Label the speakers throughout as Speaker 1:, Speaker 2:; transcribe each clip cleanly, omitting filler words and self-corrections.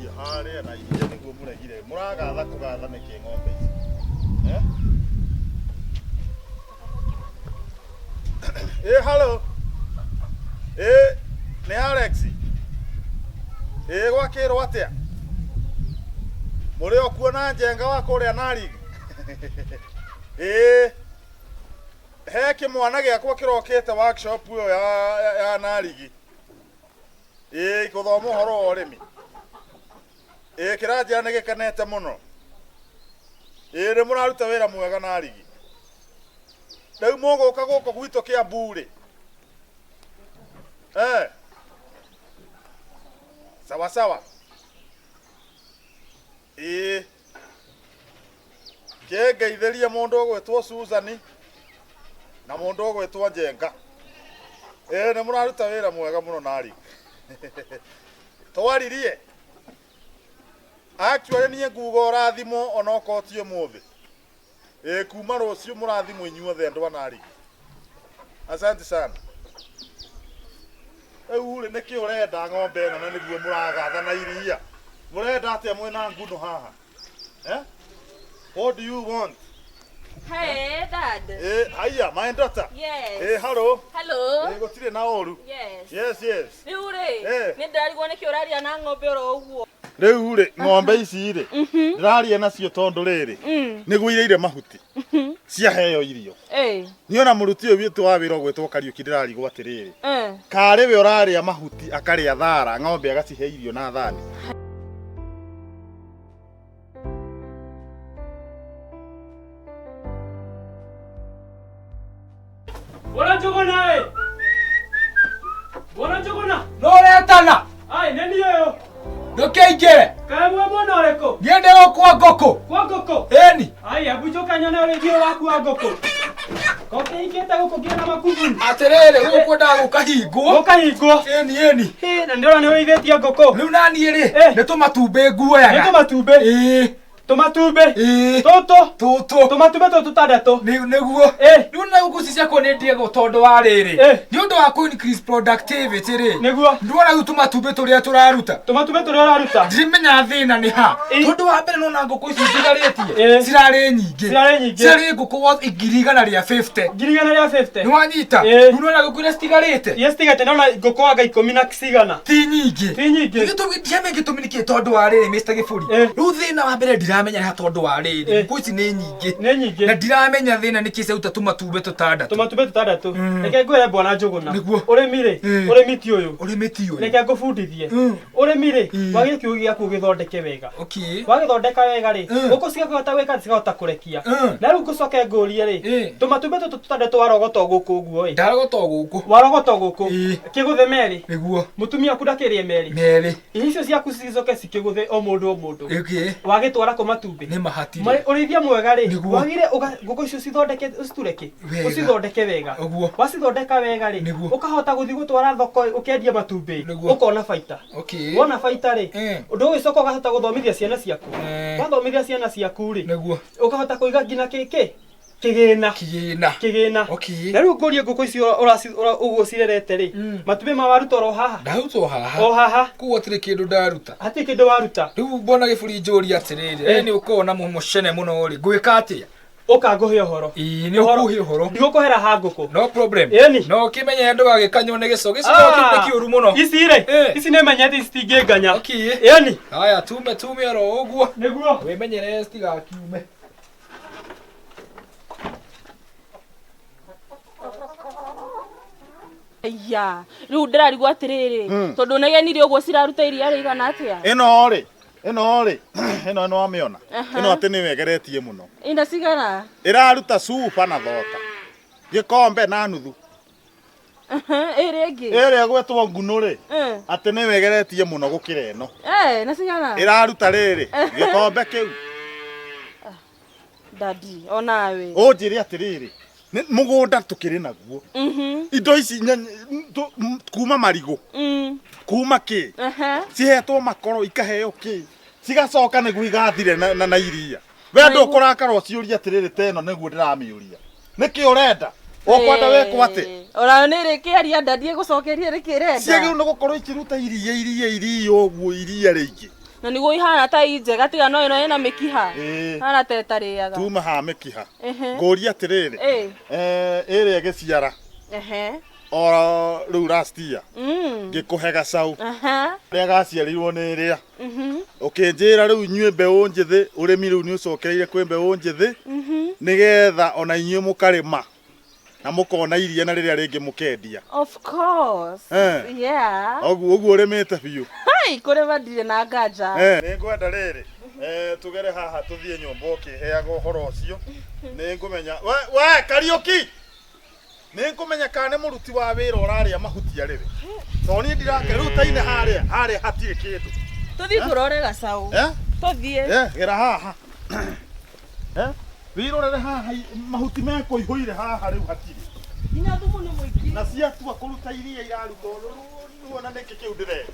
Speaker 1: iria haria na iria niguo muregire muragatha kugatha niki ng'ombe ici hello ni Alex gwakirwo atia muri okuona njenga wa kuria Narigi he kimwana giakwa kirokete workshop yo ya Narigi kuthoma uhoro wa urimi kiranjira ni gikenete muno ni muraruta wira mwega Narigi riu muguka guko gwito Kiambu ri sawa sawa ngeithirie mundu ugwitwo Susan na mundu ugwitwo Njenga ni muraruta wira mwega muno Narigi twaririe actually nie nguga rathimo onoko ti umuthi kuma rucio murathimo inyuothe andu a Narigi asante sana uri niki urenda ng'ombe ino na niguo muragatha na iria murenda atia mwena nguno haha what do you want?
Speaker 2: Hey dad.
Speaker 1: Hiya my daughter.
Speaker 2: Yes.
Speaker 1: Hello.
Speaker 2: Hello.
Speaker 1: Gotire na oru.
Speaker 2: Yes.
Speaker 1: Riu
Speaker 2: ni ndarigwo niki uraria na ng'ombe oro uguo
Speaker 1: riu ng'ombe ici ri ndiraria nacio tondu riri niguo ireire mahuti cia heo irio niona muruti uyu witu wa wira gwetwo Kariuki ndirarigwo atiriri kariwe uraria mahuti akaria thara ng'ombe agacihe irio na thani
Speaker 3: Bora Jogona Bora Jogona
Speaker 4: no retana
Speaker 3: ai neni yo
Speaker 4: ndukeingire
Speaker 3: kamwe mwana ureko
Speaker 4: niende kwa ngoko eni
Speaker 3: ai abujoka nyona urigio waku wa ngoko kote iketa guko gina makubuni
Speaker 4: atirere guko ndagukahingwo eni
Speaker 3: na ndora ni uithetie ngoko
Speaker 4: riu nani ri ni tumatumbe nguoyaga
Speaker 3: ni tumatumbe Tomatumbe Toto Tomatumbe tutandatu
Speaker 4: niguo riu na guku ciakwo ni ndiego tondu wa riri ni undu wa ku increase productivity ri
Speaker 3: niguo
Speaker 4: ndwona riu tumatumbe turia turaruta ndirimenya thina ni ha tondu wa mbere nona nguku ici ndigaritie cirari nyingi cirari nguku worth 150 ni wanyita riu nona nguku iria citigarite
Speaker 3: nona nguku wanga 10 na cigana
Speaker 4: ti nyingi gitugitia gitumi niki tondu wa riri Mr. Gifuri riu thina wa mbere ndiramenya ha tondu wa riri nguku ici ni nyingi na ndiramenya thina niki ceuta tumatumbe tutandatu
Speaker 3: reke ngwire bwana Njuguna urimi ti uyu reke ngubundithie urimi ri wagi kiugi giaku githondeke wega wagithondeka wega ri nguku cigakota gwika cigahota kurekia na riu ngucoke ngurie ri tumatumbe tutandatu warogotwo guku uguo warogotwo guku kiguthe meri
Speaker 4: niguo
Speaker 3: mutumia ku ndakirie meri icio ciaku cicoke cikiguthe o mundu wagitwara ku matumbe
Speaker 4: ni mahatire
Speaker 3: urithia mwega ri wagire nguku icio cithondeke ucitureke ucithondeke wega wacithondeka wega ri ukahota guthi gutwara thoko ukendia matumbe ukona baita wona baita ri undu ugicoka ugahota guthomithia ciana ciaku wathomithia ciana ciaku ri ukahota kuiga ngina kigina na riu ngurie nguku icio uguo cirerete ri matumbe ma waruta ro haha
Speaker 4: ndaruta haha kuo tiri kindu ndaruta
Speaker 3: ati kindu waruta
Speaker 4: riu mbona Gifuri njuri atiriri ni ukona mucene muno ri gwika atia
Speaker 3: ukanguhe uhoro
Speaker 4: ni ukuhe uhoro
Speaker 3: ndigukuhera ha nguku
Speaker 4: no problem no kimenye andu agikanywo ni gico kiuru muno ici ni menyete citinginganya haya tume ro uguo
Speaker 3: niguo
Speaker 4: wimenyere citigakiume
Speaker 2: ya riu ndirarigwo atiriri tondu negenirie uguo ciraruta iria rigana atia
Speaker 1: ino no amiona ino ati ni wegeretie muno
Speaker 2: ina cigana
Speaker 1: iraruta supa na thota gikombe na nuthu iri gwetwo Nguno ri ati ni wegeretie muno gukira ino
Speaker 2: na cigana
Speaker 1: iraruta riri gikombe kiu
Speaker 2: dadi onawe
Speaker 1: unjire atiriri mugunda tukiri naguo indo ici kuma marigo kuma ki cihetwo makoro ikaheo ki cigacoka niguo igathire na iria we ndu kurakara ciuria atiriri teno niguo ndiramiuria niki urenda ukwenda wekwo ati
Speaker 2: ora ni rikiaria ndadie gucokeria rikirenda
Speaker 1: ciagiru ni gukorwo ikiruta iria uguo iria ringi
Speaker 2: Na niguo ihana ta injega tiga no ino ina mikiha. Hana ta tariaga.
Speaker 1: Tuma ha mikiha. Ngoria atiriri. Ere giciara. O riu last year. Ngikuhe gacau. Ria gaciarirwo ni ria. Ukinjira riu inyue mbeu njithi urimi riu ni ucokereire kwi mbeu njithi. Nigetha ona inyue mukarima. Na mukona iria na riria ringi mukendia.
Speaker 2: Of course. Yeah.
Speaker 1: Oguo urimite biu.
Speaker 2: Hai kurima ndire na nganja.
Speaker 1: Ningwenda riri. Tugere haha tuthie nyumba ukiheaga uhoro ucio. Ningumenya we Kariuki. Ningumenya kana muruti wa wira uraria mahutia riri. Toni ndirake riu taine haria hatie kindu.
Speaker 2: Tuthie kurore gacau. Tuthie.
Speaker 1: Gera haha. Wirorere haha mahuti meko ihuire haha riu hatiri.
Speaker 2: Ina thumu ni muingi.
Speaker 1: Na cia tua kuruta iria iraruta ruona niki kiu ndire.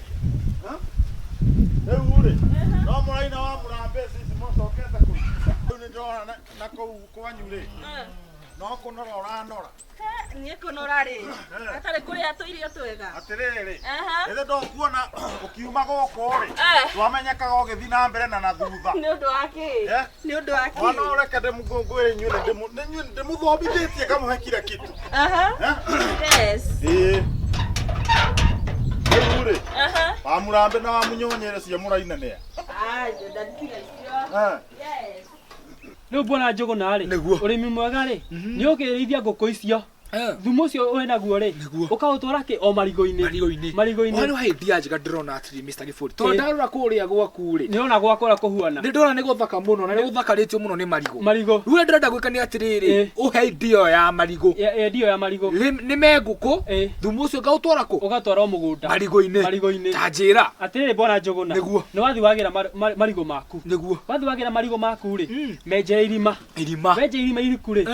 Speaker 1: Riu ri. No muraina wa murambe sisi mocokete ku. Riu ni ndona na kou kwanyu ri. No kunora uranora.
Speaker 2: Nie kunora ri. Atare kuri atuirio twega.
Speaker 1: Atiriri. Ethe ndokuona ukiuma goko ri. Twamenyekaga ugithi na mbere na thutha.
Speaker 2: Ni undu waki. Ni undu waki.
Speaker 1: Wana ureke ndimugungwire nyune ndimuthomithitie kamuhe kila kitu.
Speaker 2: Yes.
Speaker 1: Uri. Wa murambe na wa munyonyere cia muraina ne.
Speaker 2: Ndatiga icio. Yes.
Speaker 3: Riu bona Njuguna ri urimi mwega ri ni ukirithia ngũkũ icio thumu ucio we naguo ri ukautwara ki o marigo-ini wano
Speaker 4: hindi njega ndirona atiri Mr. Giburi to ndarora kuria gwaku ri
Speaker 3: ni ona gwakora kuhuana
Speaker 4: ni ndona ni guthaka muno na ni guthakaritio muno ni marigo
Speaker 3: riu
Speaker 4: ndirenda gwikania atiriri uhe ndio ya marigo
Speaker 3: ndio ya marigo
Speaker 4: ni mengũkũ thumu ucio ngautwara ku
Speaker 3: ugatwara mugunda
Speaker 4: marigo-ini tanjira
Speaker 3: atiriri bona Njuguna ni wathi wagira marigo maku
Speaker 4: niguo
Speaker 3: wathi wagira marigo maku ri menje irima menje irima iriku ri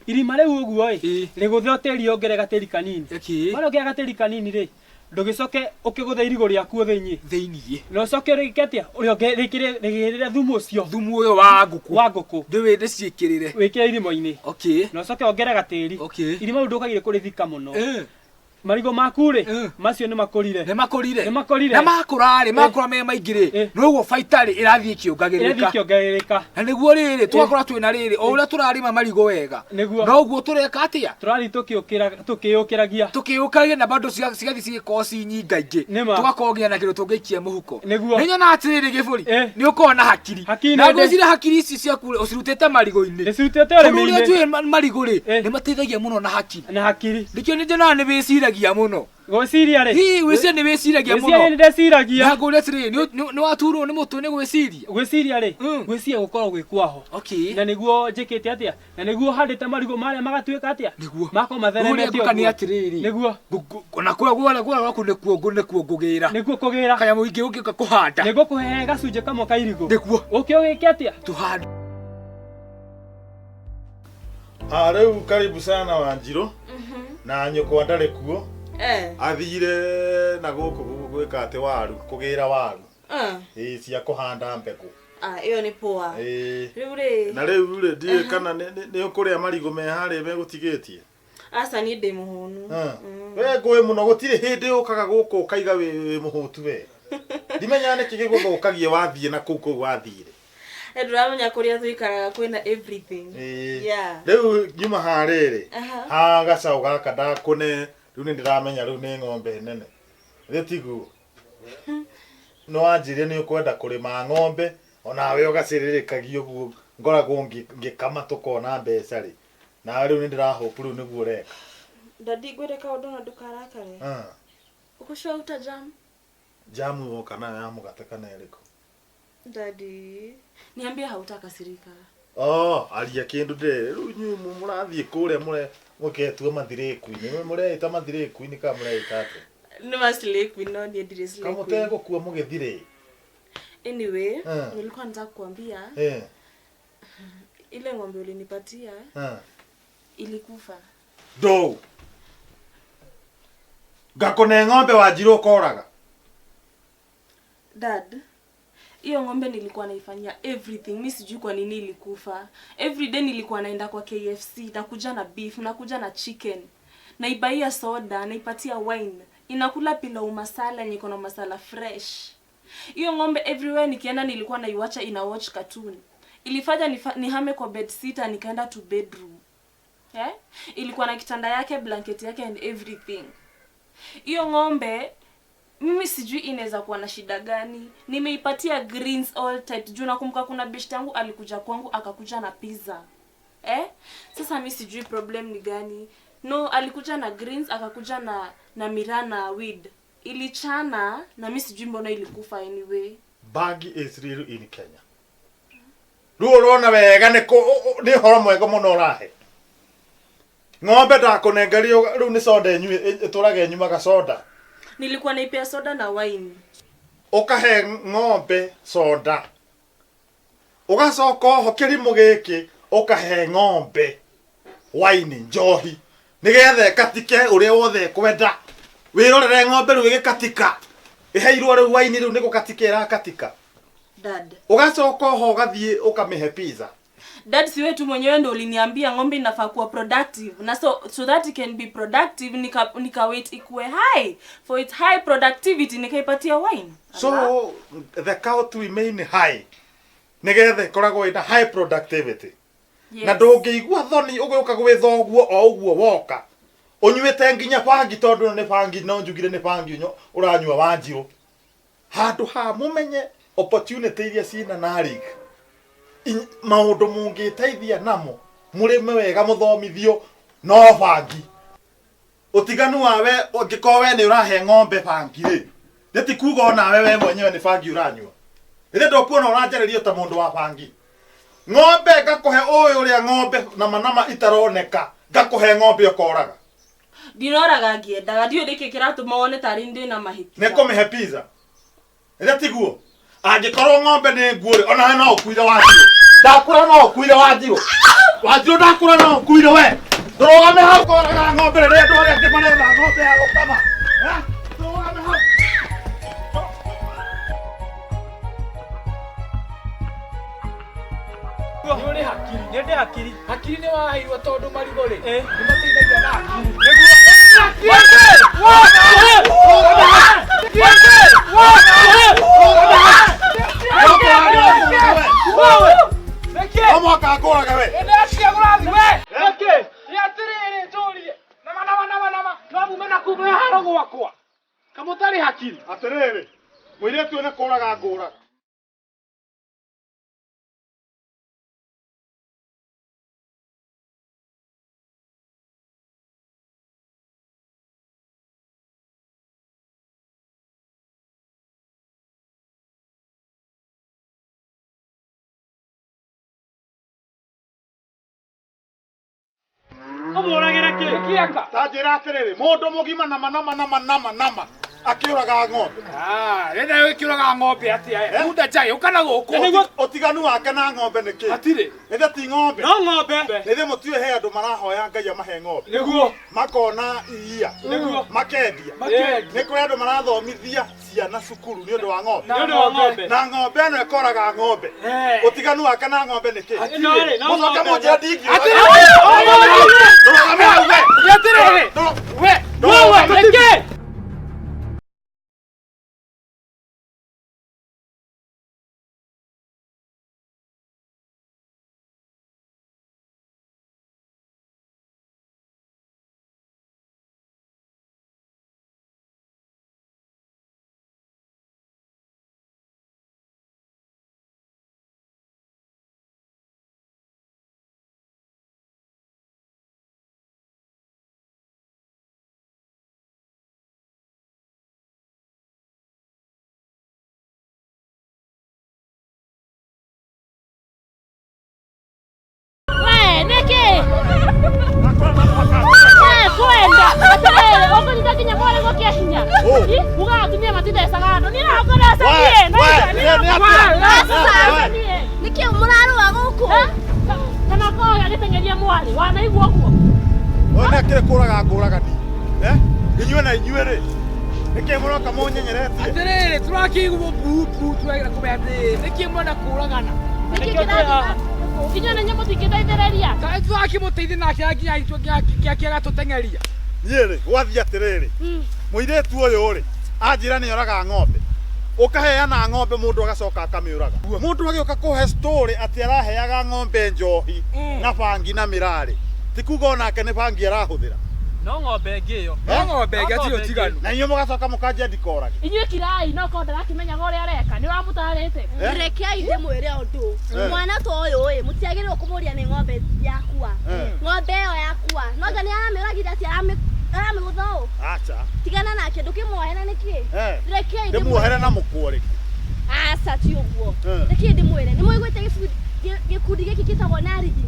Speaker 3: irima riu uguo riguthe oteri ongere gateri kanini wale ongera gateri kanini ri ndugicoke ukiguthe irigo riaku thiini no coke riketia uri ongerikire thumu ucio
Speaker 4: thumu uyo wa ngũkũ ndiwende ciikirire
Speaker 3: wikire irimo-ini no coke ongere gateri irima riu ndukagire kurithika muno marigo maku ri macio ni makurire
Speaker 4: na makura ri makura me maingire no uguo baita ri irathie kiongagirika na niguo riri twakora twina riri o uria turarima marigo wega no uguo tureka atia
Speaker 3: turari tukiukiragia
Speaker 4: na bado cigathi cigikoci nyingaingi tugakogia na kindu tungeikia muhuko ninyona atiriri Giburi ni ukona hakiri na ngwicire hakiri ici ciaku ucirutite marigo-ini
Speaker 3: nicirutite urimi-ini
Speaker 4: uria marigo ri ni mateithagia muno na hakiri ndikio ni ndona ni biciragia muno
Speaker 3: gwiciria ri
Speaker 4: gwiciria ni wiciragia muno
Speaker 3: gwiciria ni ndeciragia
Speaker 4: na ngure atiri ni waturwo ni mutwe ni
Speaker 3: gwiciria ri gwiciria gukorwo gwikwaho na niguo njikite atia na niguo handite marigo maria magatuika atia mako matheremete
Speaker 4: kani atiriri
Speaker 3: niguo
Speaker 4: na kwa gwaku ni kuo ngugira
Speaker 3: niguo kugira
Speaker 4: kaya muingi ungika kuhanda
Speaker 3: niguo kuhe gacunje kamwe ka irigo
Speaker 4: niguo
Speaker 3: ukio wike atia
Speaker 4: tuhanda.
Speaker 1: Riu karibu sana Wanjiru. Na nyoko ndari kuo. Athire na guku gwika ati waru kugira waru. Cia kuhanda mbegu.
Speaker 2: Iyo ni poa.
Speaker 1: Riu ri. Na riu ri ndie kana ni ukuria marigo me hari be gutigitie.
Speaker 2: Asa ni ndi muhunu.
Speaker 1: We ngwe muno gutire hindi ukaga guku ukaiga wi muhutu we. Ndimenya ni kigi guthukagie wathie na kuku wathire.
Speaker 2: Ndramenya kuria thuikaraga kwina everything.
Speaker 1: Riu nyuma hariri. Ha gacau gaka ndakune riu ni ndiramenya riu ni ng'ombe nene. Thetigu. No anjire ni ukwenda kurima ng'ombe onawe ugaciririkagia uguo ngoragwo ngikama tukona mbeca ri. Na riu ni ndirahope riu niguo reka.
Speaker 2: Dadi gwireka undu na ndukarakare. Ukushwa uta
Speaker 1: Jamu woka na ya mugate kana iriko.
Speaker 2: Dadi, niambia hautakasirika.
Speaker 1: Alia kindu de riu murathie kuria muketua mathirikuini mureita mathirikuini ka mureita ate.
Speaker 2: Ni maslake no ni ndire slake.
Speaker 1: Kama tego kuwa mugethire.
Speaker 2: Anyway, nilikuwa nataka kuambia. Ile ng'ombe ulinipatia ilikufa.
Speaker 1: Do. Gakone ng'ombe Wanjiru koraga.
Speaker 2: Dad, hiyo ng'ombe nilikuwa naifanyia everything. Mimi sijui kwa nini ilikufa. Every day nilikuwa naenda kwa KFC, nakuja na beef, nakuja na chicken. Naibaia soda, naipatia wine. Inakula pilau masala yenye iko na masala fresh. Hiyo ng'ombe everywhere nikienda nilikuwa naiwacha ina watch cartoon. Ilifanya nihame kwa bed sitter nikaenda to bedroom. Ilikuwa na kitanda yake, blanket yake and everything. Hiyo ng'ombe mimi sijui inaweza kuwa na shida gani. Nimeipatia greens all tight. Juu nakumbuka kuna best yangu alikuja kwangu akakuja na pizza. Sasa mimi sijui problem ni gani. No, alikuja na greens akakuja na mirana weed. Ilichana na mimi sijui mbona ilikufa anyway.
Speaker 1: Bagi is real in Kenya. Ruorona wega ni horo mwega muno rahe. Ng'ombe ndakunengerio riu ni soda iturage nyumaga soda.
Speaker 2: Nilikuwa naipea soda na wine.
Speaker 1: Ukahe ng'ombe soda. Ugacoka ho kirimo giki ukahe ng'ombe wine njohi. Nigethe katike uria wothe kwenda. Wirorere ng'ombe riu igikatika. Iheirwo riu wine riu nigukatikira katika.
Speaker 2: Dad.
Speaker 1: Ugacoka ho gathie ukamihe pizza.
Speaker 2: Dad, si wewe tu mwenyewe ndio uliniambia ng'ombe inafaa kuwa productive. Na so that it can be productive nika wait ikue high. For its high productivity nikaipatia wine.
Speaker 1: So the cow to remain high. Nigethe koragwo ina high productivity.
Speaker 2: Yes.
Speaker 1: Na ndungĩigua thoni ũgĩũka gwĩtha ũguo o ũguo woka. Ũnyuĩte nginya bangi tondũ nĩ bangi no njugire nĩ bangi ũranyua Wanjirũ. Handũ ha mũmenye opportunity iria ciina Narok. Maũndũ mũngĩteithia namo mũrĩme wega mũthomithio no bangi. Ũtiganu wawe ũngĩkorwo we nĩ ũrahe ng'ombe bangi rĩ. Nĩ kuga onawe we mwenyewe nĩ bangi ũranyua. Ĩthĩ ndũkuona ũranjarĩrio ta mũndũ wa bangi. Ng'ombe ngakuhe ũyũ ũrĩa ng'ombe nama itaroneka ngakuhe ng'ombe ũkoraga.
Speaker 2: Ndinoraga ngĩendaga ndiũ ndĩkĩ kĩratũma wone tarĩ ndĩ na mahĩtia.
Speaker 1: Nĩkũmĩhe pizza. Ĩthĩ tiguo. Angĩkorwo ng'ombe nĩ nguũrĩ ona no ũkuire Wanjirũ. Ndakũra no ũkuire Wanjirũ. Wanjirũ ndakũra no ũkuire we. Ndũrũgame hau koraga ng'ombe rĩrĩa andũ arĩa angĩ maretha ng'ombe ya gũkama. Ndũrũgame hau.
Speaker 4: Nĩũrĩ hakiri. Nĩndĩ hakiri. Hakiri nĩ waheirwo tondũ marigũ rĩ. Nĩ mateithagia na hakiri.
Speaker 1: Omwaka ngũraga we.
Speaker 4: Nĩacia gũrathi we. Reke. Nĩatirĩrĩ njũrie. Nama. No mume na kumbe haro gwakwa. Kamũtarĩ hakiri.
Speaker 1: Atĩrĩrĩ. Mũirĩtu nĩ kũraga ngũraga.
Speaker 3: Ũmũragĩra kĩ?
Speaker 4: Kĩaka.
Speaker 1: Ta njĩra atĩrĩrĩ, mũndũ mũgima nama akĩũraga ng'ombe.
Speaker 4: Rĩrĩa wĩkĩũraga ng'ombe atĩa? Bunda njagi ũkana gũkũ.
Speaker 1: Ũtiganu wake na ng'ombe nĩ kĩ?
Speaker 4: Hatirĩ.
Speaker 1: Ĩthĩ ti ng'ombe.
Speaker 3: No ng'ombe.
Speaker 1: Ĩthĩ mũtiũĩ he andũ marahoya Ngai amahe ng'ombe.
Speaker 4: Nĩguo.
Speaker 1: Makona iria.
Speaker 4: Nĩguo.
Speaker 1: Makendia. Nĩ kũrĩ andũ marathomithia ciana cukuru nĩ ũndũ wa ng'ombe.
Speaker 3: Nĩ ũndũ wa ng'ombe.
Speaker 1: Na ng'ombe ĩno ĩkoraga ng'ombe. Ũtiganu wake na ng'ombe nĩ kĩ?
Speaker 3: Hatirĩ. No
Speaker 1: Mũcoke mũnjĩra ndingĩ.
Speaker 4: Ndũrũgame hau we. Nĩatirĩrĩ. We. Reke.
Speaker 5: Niki murarua guku.
Speaker 6: Kana koga gitengeria mwali wanaigua guo.
Speaker 1: Ona kire kuraga nguragani. Inyuĩ na inyuĩ rĩ. Niki mũroka mũnyenyeretie.
Speaker 4: Atĩrĩrĩ tũrakĩiguo bubu twagĩra kũmenya atĩrĩrĩ nĩkĩ mwenda kũragana.
Speaker 6: Niki kĩrathiĩ. Inyuĩ na nyamũ tikĩteithĩrĩria.
Speaker 4: Kaĩ tũrakĩmũteithia nake nginya kĩaga tũteng'eria.
Speaker 1: Niĩ rĩ gwathiĩ atĩrĩrĩ. Mũirĩtu ũyũ rĩ anjĩra nĩ oraga ng'ombe. ukaheana ng'ombe mundu agacoka akamiuraga mundu agioka kuhe story ati araheaga ng'ombe njohi na bangi na mirari tikuga onake ni bangi arahuthira
Speaker 3: no ng'ombe ngĩyo
Speaker 4: no ng'ombe ngĩyo tiganu
Speaker 1: na inyuĩ mũgacoka mũkanjia ndikorage
Speaker 6: inyuĩ kirai no korwo ndarakĩmenyaga ũrĩa areka nĩ ũramũtarĩte
Speaker 5: rekei ndĩmwĩre ũndũ mwana ta ũyũ mũtiagĩrĩirwo kũmũria nĩ ng'ombe yakua ng'ombe ĩyo yakua no anga nĩ aramĩũragire ati aramĩgũtha ũũ
Speaker 1: acha
Speaker 5: tigana nake ndũkĩmuohe na nĩkĩ rekei
Speaker 1: ndĩmuohere na mũkũrĩ
Speaker 5: aca ti ũguo rekei ndĩmwĩre nĩ mũiguĩte gĩkundi gĩkĩ gĩtagwo Narigi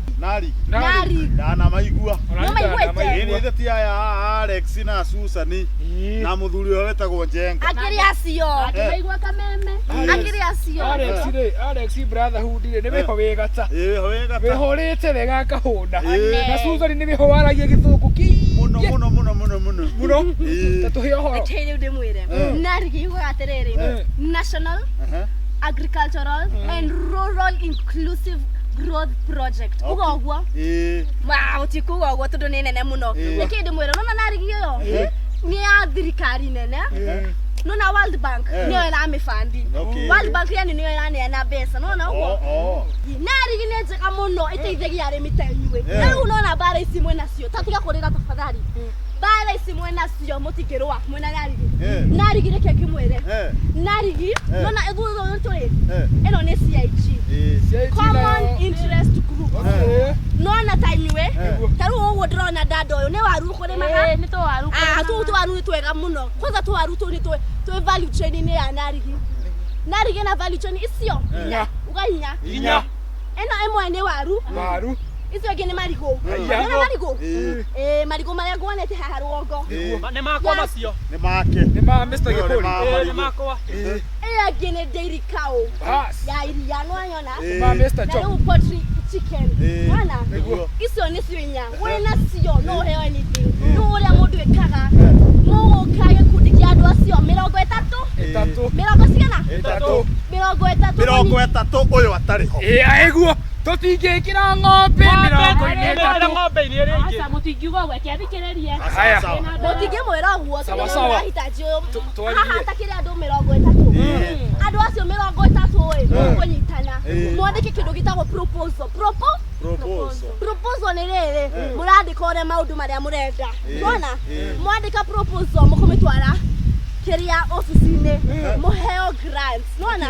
Speaker 1: ndanamaigua
Speaker 5: no maiguĩte
Speaker 1: nĩ theti aya Alex na Susani na mũthuri ũyũ wetagwo Njenga
Speaker 5: akĩrĩ acio
Speaker 6: akĩmaigua kameme
Speaker 5: akĩrĩ acio
Speaker 4: Alex brotherhood nĩ wĩho wĩgata wĩhorĩte wega akahũna na Susani nĩ wĩho waragia gĩthũngũ mũno tatũhe ũhoro
Speaker 5: rekei rĩu ndĩmwĩre Narigi yugaga atĩrĩrĩ National Agricultural and Rural Inclusive Growth Project. Uga ũguo? Ũtikuga ũguo tondũ nĩ nene mũno. Rekei ndĩmwĩre nona Narigi ĩyo nĩ ya thirikari nene. Nona World Bank nĩyo ĩramĩbandi. World Bank yani nĩyo ĩraneana mbeca. Nona ũguo? Narigi nĩ njega mũno ĩteithagia arĩmi ta inyuĩ. Rĩu nona bara ici mwĩnacio tatiga kũrĩra tafadhali. Bara ici mwĩnacio mũtikĩrũa mwĩna Narigi. Narigi reke ngĩmwĩre. Narigi nona ĩthutha ũyũ tũrĩ ĩno nĩ CIG. Common Interest Group. Nona ta inyuĩ ta rĩu ũguo ndĩrona dada ũyũ nĩ waru kũrĩmaga
Speaker 6: nĩ tũwaru
Speaker 5: tũwaru nĩ twega mũno kwanza tũwaru tũu nĩ twĩ value chain-inĩ ya Narigi. Narigi na value chain icio uga inya ĩno ĩmwe nĩ waru icio ingĩ nĩ marigũ nĩ marigũ marigũ marĩa nguonete haha rũgongo
Speaker 3: nĩ makwa macio
Speaker 1: nĩ make
Speaker 4: nĩ ma Mr. Gĩkũri
Speaker 3: nĩ makwa
Speaker 5: ĩyo ingĩ nĩ dairy cow ya iria nwanyona
Speaker 4: ma Mr.
Speaker 5: na rĩu poultry chicken wana icio nĩcio inya wĩna cio no ũheo anything no ũrĩa mũndũ ĩkaga mũgũka gĩkundi kĩa andũ acio 30 mĩrongo cigana
Speaker 1: 30 ũyũ atarĩ ho
Speaker 4: aiguo tũtingĩkĩra ng'ombe
Speaker 3: ng'ombe-inĩ ĩrĩa ĩngĩ
Speaker 6: aca mũtingiuga ũguo kĩathikĩrĩrie
Speaker 5: mũtingĩmwĩra ũguo tondũ mũrahitaji haha takĩrĩ andũ 30 andũ acio 30 mũkũnyitana mwandĩke kĩndũ gĩtagwo proposal nĩ rĩrĩ mũrandĩka ũrĩa maũndũ marĩa mũrenda ũrona mwandĩka proposal mũkũmĩtwara kĩrĩa ofici-inĩ mũheo grants ũrona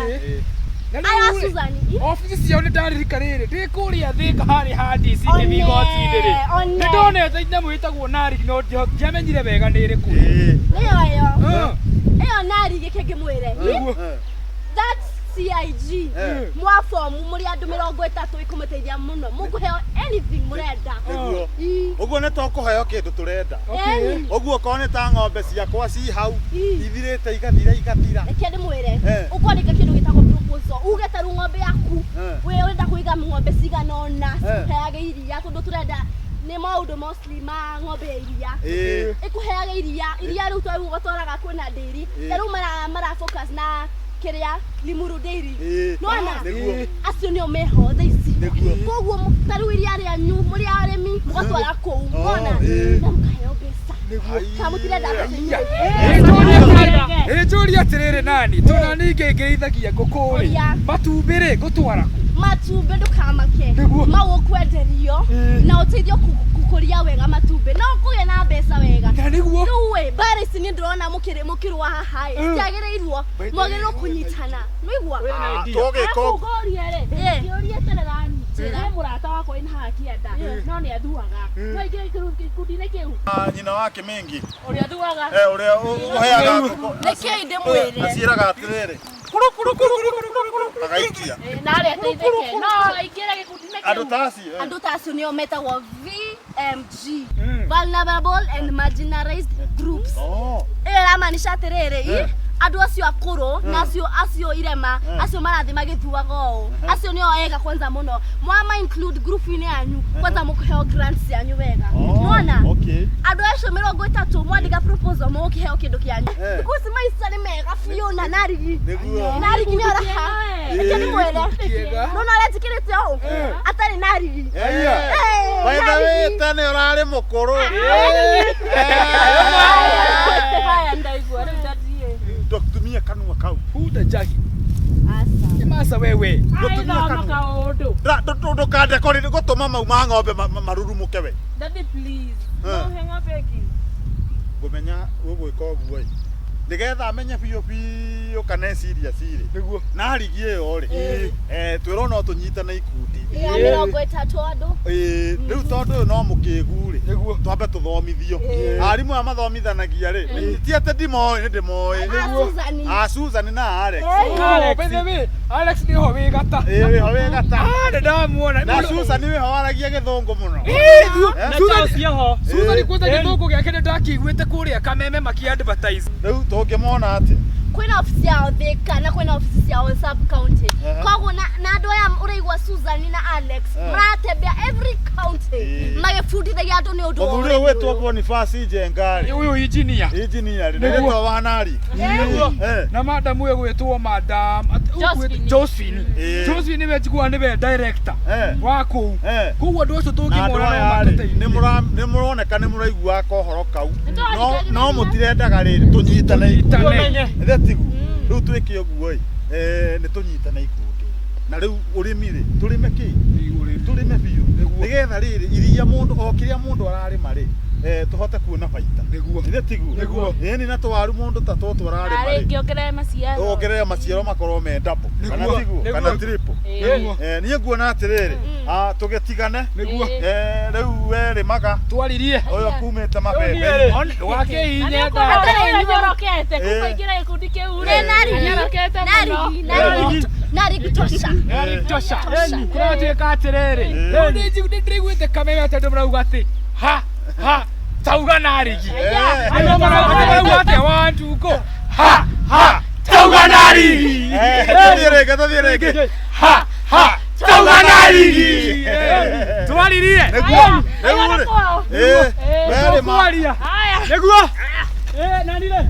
Speaker 5: aya Susani
Speaker 4: ofici ciao nĩ ndaririka rĩrĩ ndĩ kũrĩa Thĩka harĩ handisi ngĩthiĩ igoti-inĩ rĩ nĩ ndonete nyamũ ĩtagwo Narigi no ndiamenyire wega nĩ ĩrĩkũ
Speaker 5: ĩyo Narigi kĩngĩmwĩre that CIG mwafomu mũrĩ andũ 30 ikũmũteithia mũno mũkũheo anything mũrenda
Speaker 1: ũguo nĩ tũkũheo kĩndũ tũrenda ũguo korwo nĩ ta ng'ombe ciakwa ci hau ithirĩte igathira
Speaker 5: reke ndĩmwĩre ũkwandĩka kĩndũ gĩtagwo proposal uge ta rĩu ng'ombe yaku we ũrenda kũiga ng'ombe cigana ũna cikuheage iria tondũ tũrenda nĩ maũndũ mostly ma ng'ombe ya iria ĩkũheage iria rĩu twa gũtwaraga kwĩna dairy ta rĩu mara focus na kĩrĩa Limuru Dairy nona acio nĩo meho thaa ici koguo ta rĩu iria rĩanyu mũrĩ arĩmi mũgatwara kũu nona na mũkaheo mbeca kamũtirenda
Speaker 4: njũria atĩrĩrĩ nani tona ningĩ ngĩrĩithagia ngũkũ rĩ matumbĩ rĩ ngũtwara
Speaker 5: matumbĩ ndũkamake mau ũkwenderio na ũteithio gũkũria wega matumbĩ no kũgĩa na mbeca wega
Speaker 4: na nĩguo
Speaker 5: rĩu bara ici nĩ ndĩrona mũkĩrũa haha ciagĩrĩirwo mwagĩrĩirwo kũnyitana nĩigua
Speaker 1: tũgĩko
Speaker 6: kĩũria tererani nĩ mũrata wakwa ĩna haha kĩanda no nĩ athuaga no ingĩ gĩkundi-inĩ kĩu
Speaker 1: nyina wake Mingi
Speaker 6: ũrĩa athuaga
Speaker 1: ũrĩa ũheaga
Speaker 5: rekei ndĩmwĩre
Speaker 1: aciĩraga atĩrĩrĩ agaikia
Speaker 6: na arĩa ateithĩke no aingĩre gĩkundi-inĩ kĩu
Speaker 5: andũ ta acio nĩo metagwo VMG Vulnerable and Marginalized Groups ĩramaanisha atĩrĩrĩ andũ acio akũrũ na acio irema acio marathi magĩthuaga ũũ acio nĩo ega kwanza mũno mwama include group-inĩ yanyu kwanza mũkũheo grants yanyu wega nona andũ acio 30 mwandĩka proposal mũkũheo kĩndũ kĩanyu kusi maica nĩ mega biũ na Narigi nĩ oraha reke ndĩmwĩre nona aretikĩrĩte ũũ atarĩ Narigi
Speaker 1: by the way tene ũrarĩ mũkũrũ
Speaker 5: haya ndaigua rĩu ndathie
Speaker 1: tumia kanua kau
Speaker 4: Huda jagi
Speaker 5: Asa.
Speaker 4: Masa wewe
Speaker 6: Aithomaka ũndũ.
Speaker 1: ndukande kori gutuma mau ma ng'ombe marurumuke we
Speaker 2: Daddy, please. No, hang up again.
Speaker 1: ngumenya ugwika uguo nigetha amenye biũ kanaeciria cirĩ
Speaker 4: niguo
Speaker 1: na rigi ĩyo rĩ twĩrwo no tũnyitane ikundi
Speaker 5: Ya 30 andũ.
Speaker 1: rĩu tondũ ũyũ no mũkĩgu rĩ
Speaker 4: niguo
Speaker 1: twambe tũthomithio arimũ aya mathomithanagia rĩ ti atĩ ndimoĩ nĩ ndĩmoĩ Susan na Alex
Speaker 4: Alex nĩ ho wĩ gata
Speaker 1: wĩho wĩ gata
Speaker 4: nĩ ndamuona
Speaker 1: na Susan wĩho waragia gĩthũngũ mũno
Speaker 4: Susan kwanza gĩthũngũ gĩake nĩ ndakĩiguĩte kũrĩa Kameme makĩ-advertise
Speaker 1: rĩu tũngĩmona atĩ
Speaker 5: Kwĩna ofisi yao Thika na kwĩna ofisi yao sub county. Koguo na andũ aya ũraigua Susan na Alex maratembea every county magĩbundithagia andũ nĩ ũndũ
Speaker 1: mũthuri ũyũ wĩtwo Boniface Njenga rĩ
Speaker 4: ũyũ engineer
Speaker 1: rĩ nĩgĩtwo wa Nari
Speaker 4: na madam ũyũ gwĩtwo madam Josephine nĩwe njiguaga nĩwe director wa kũu koguo andũ acio tũngĩmona no matũteithie
Speaker 1: nĩ mũroneka nĩ mũraigua kohoro kau no mũtirendaga rĩrĩ tũnyitane tigu rĩu twĩke ũguo nĩ tũnyitane ikundi na rĩu ũrĩmi rĩ tũrĩme kĩ tũrĩme biũ nĩgetha rĩrĩ iria mũndũ o kĩrĩa mũndũ ararĩma rĩ tũhote kuona baita nĩguo tigu ĩni na tũwaru mũndũ ta tũtũ ararĩma rĩ ongerere maciaro makorwo me double kana tigu kana triple niĩ nguona atĩrĩrĩ tũgĩtigane rĩu we rĩmaga
Speaker 4: twaririe
Speaker 1: ũyũ kumĩte mabebe
Speaker 4: wakĩhinya Narigitosha kũratuĩka atĩrĩrĩ rĩu nĩ ndĩraiguĩte Kameme atĩ marauga atĩ ha tauga Narigi marauga atĩ 1 2 go ha tauga Narigi
Speaker 1: tuthiĩ rĩngĩ
Speaker 4: tauga Narigi twaririe
Speaker 1: nĩguo werĩ
Speaker 4: nĩguo nanire